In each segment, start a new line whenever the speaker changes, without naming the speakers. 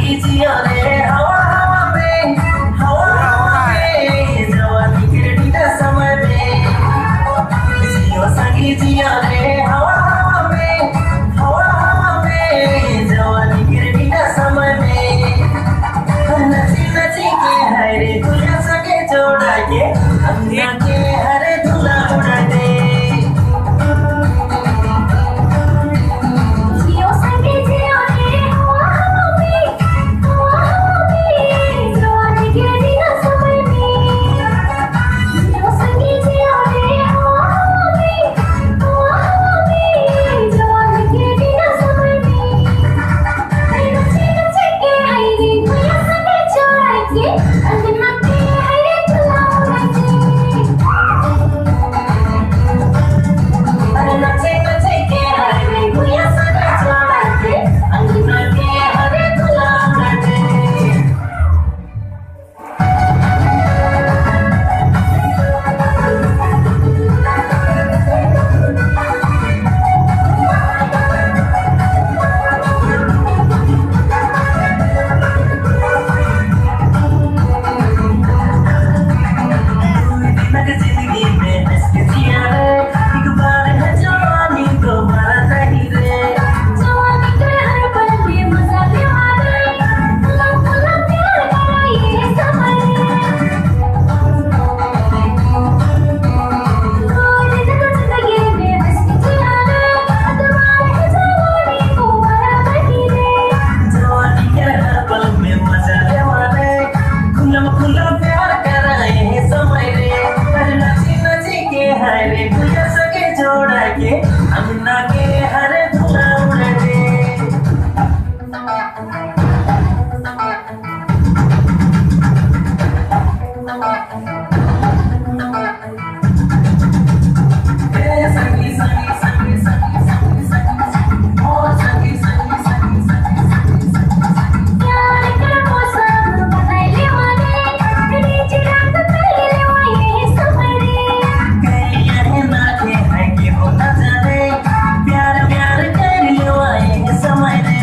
संगी जिया रे हवा हवा में, हवा में जवानी के बिना समय में। जियो संगी जिया रे हवा हवा में, हवा में जवानी के बिना समय में। नची नची के हरे दुनिया सके जोड़ा के अंगिया के हरे धुला उड़ा दे। अंगना के हरे धुला उड़ा दे। संगी संगी संगी संगी संगी संगी ओ संगी संगी संगी संगी संगी संगी प्यार का मौसम बनाइले वाले नीचे रात पहले वाले समरे कलिया है ना के है कि हो ना जाने प्यार प्यार कर ले वाले समरे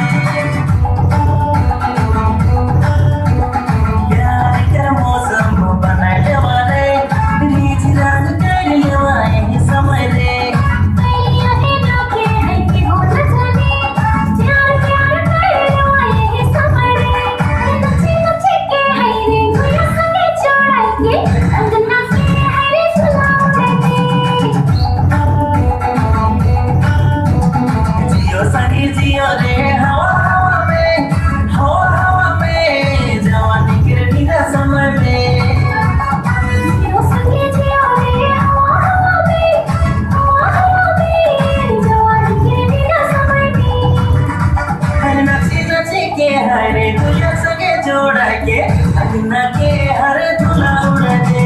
प्यार का मौसम बनाइले वाले नीचे रात पहले वाले समरे जियो रे हवा हवा में, हवा हवा में जवानी के बिना समय में। जियो संगी जियो रे हवा हवा में, हवा हवा में जवानी के बिना समय में। हर नची नची के हरे दुनिया सके जोड़ा के अंगना के हरे धुला उड़ा दे।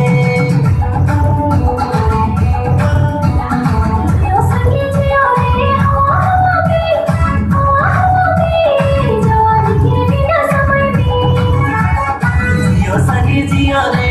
जियो रे